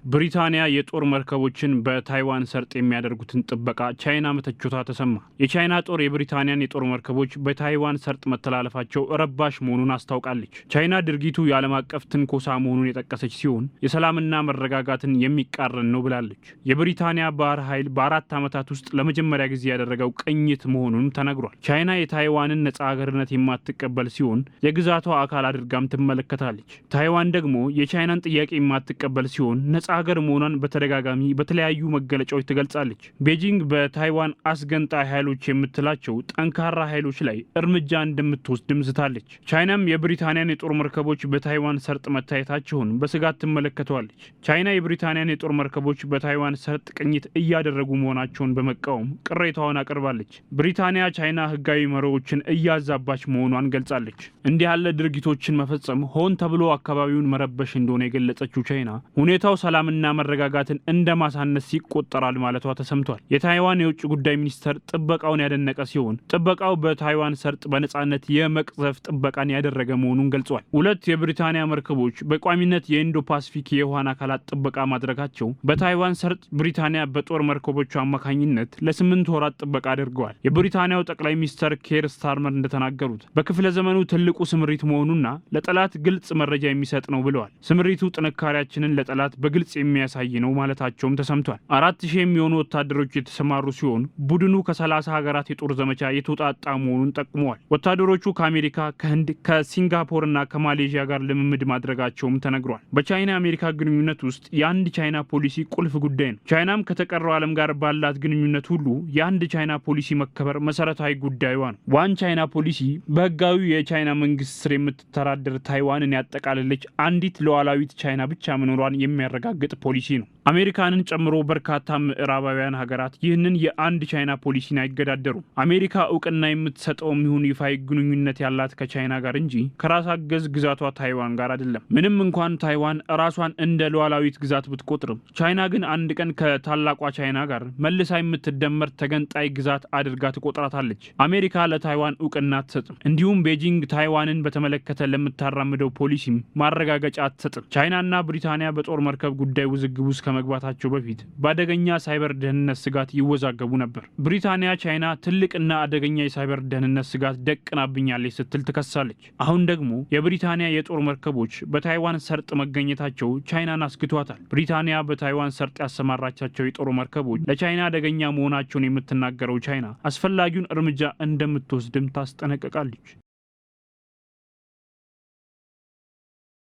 ብሪታንያ የጦር መርከቦችን በታይዋን ሰርጥ የሚያደርጉትን ጥበቃ ቻይና መተቸቷ ተሰማ። የቻይና ጦር የብሪታንያን የጦር መርከቦች በታይዋን ሰርጥ መተላለፋቸው ረባሽ መሆኑን አስታውቃለች። ቻይና ድርጊቱ የዓለም አቀፍ ትንኮሳ መሆኑን የጠቀሰች ሲሆን የሰላምና መረጋጋትን የሚቃረን ነው ብላለች። የብሪታንያ ባህር ኃይል በ4 ዓመታት ውስጥ ለመጀመሪያ ጊዜ ያደረገው ቅኝት መሆኑን ተነግሯል። ቻይና የታይዋንን ነጻ ሀገርነት የማትቀበል ሲሆን የግዛቷ አካል አድርጋም ትመለከታለች። ታይዋን ደግሞ የቻይናን ጥያቄ የማትቀበል ሲሆን ነጻ ሀገር መሆኗን በተደጋጋሚ በተለያዩ መገለጫዎች ትገልጻለች። ቤጂንግ በታይዋን አስገንጣይ ኃይሎች የምትላቸው ጠንካራ ኃይሎች ላይ እርምጃ እንደምትወስድም ዝታለች። ቻይናም የብሪታንያን የጦር መርከቦች በታይዋን ሰርጥ መታየታቸውን በስጋት ትመለከተዋለች። ቻይና የብሪታንያን የጦር መርከቦች በታይዋን ሰርጥ ቅኝት እያደረጉ መሆናቸውን በመቃወም ቅሬታዋን አቅርባለች። ብሪታንያ ቻይና ህጋዊ መርሆዎችን እያዛባች መሆኗን ገልጻለች። እንዲህ ያለ ድርጊቶችን መፈጸም ሆን ተብሎ አካባቢውን መረበሽ እንደሆነ የገለጸችው ቻይና ሁኔታው ሰላምና መረጋጋትን እንደማሳነስ ይቆጠራል ማለቷ ተሰምቷል። የታይዋን የውጭ ጉዳይ ሚኒስተር ጥበቃውን ያደነቀ ሲሆን ጥበቃው በታይዋን ሰርጥ በነጻነት የመቅዘፍ ጥበቃን ያደረገ መሆኑን ገልጿል። ሁለት የብሪታንያ መርከቦች በቋሚነት የኢንዶ ፓሲፊክ የውሃን አካላት ጥበቃ ማድረጋቸው በታይዋን ሰርጥ ብሪታንያ በጦር መርከቦቹ አማካኝነት ለ8 ወራት ጥበቃ አድርገዋል። የብሪታንያው ጠቅላይ ሚኒስተር ኬር ስታርመር እንደተናገሩት በክፍለ ዘመኑ ትልቁ ስምሪት መሆኑና ለጠላት ግልጽ መረጃ የሚሰጥ ነው ብለዋል። ስምሪቱ ጥንካሬያችንን ለጠላት በግልጽ የሚያሳይ ነው ማለታቸውም ተሰምቷል። 4000 የሚሆኑ ወታደሮች የተሰማሩ ሲሆን ቡድኑ ከ30 ሀገራት የጦር ዘመቻ የተውጣጣ መሆኑን ጠቁመዋል። ወታደሮቹ ከአሜሪካ፣ ከህንድ፣ ከሲንጋፖርና ከማሌዥያ ጋር ልምምድ ማድረጋቸውም ተነግሯል። በቻይና አሜሪካ ግንኙነት ውስጥ የአንድ ቻይና ፖሊሲ ቁልፍ ጉዳይ ነው። ቻይናም ከተቀረው ዓለም ጋር ባላት ግንኙነት ሁሉ የአንድ ቻይና ፖሊሲ መከበር መሰረታዊ ጉዳይዋ ነው። ዋን ቻይና ፖሊሲ በህጋዊ የቻይና መንግስት ስር የምትተዳደር ታይዋንን ያጠቃለለች አንዲት ሉዓላዊት ቻይና ብቻ መኖሯን የሚያረጋግጥ ፖሊሲ ነው። አሜሪካንን ጨምሮ በርካታ ምዕራባውያን ሀገራት ይህንን የአንድ ቻይና ፖሊሲን አይገዳደሩም። አሜሪካ እውቅና የምትሰጠውም ይሁን ይፋዊ ግንኙነት ያላት ከቻይና ጋር እንጂ ከራስ አገዝ ግዛቷ ታይዋን ጋር አይደለም። ምንም እንኳን ታይዋን ራሷን እንደ ሉዓላዊት ግዛት ብትቆጥርም ቻይና ግን አንድ ቀን ከታላቋ ቻይና ጋር መልሳ የምትደመር ተገንጣይ ግዛት አድርጋ ትቆጥራታለች። አሜሪካ ለታይዋን እውቅና አትሰጥም። እንዲሁም ቤጂንግ ታይዋንን በተመለከተ ለምታራምደው ፖሊሲም ማረጋገጫ አትሰጥም። ቻይናና ብሪታንያ በጦር መርከብ ጉዳይ ውዝግብ ውስጥ ከመግባታቸው በፊት በአደገኛ ሳይበር ደህንነት ስጋት ይወዛገቡ ነበር። ብሪታንያ ቻይና ትልቅና አደገኛ የሳይበር ደህንነት ስጋት ደቅናብኛለች ስትል ትከሳለች። አሁን ደግሞ የብሪታንያ የጦር መርከቦች በታይዋን ሰርጥ መገኘታቸው ቻይናን አስግቷታል። ብሪታንያ በታይዋን ሰርጥ ያሰማራቻቸው የጦር መርከቦች ለቻይና አደገኛ መሆናቸውን የምትናገረው ቻይና አስፈላጊውን እርምጃ እንደምትወስድም ታስጠነቅቃለች።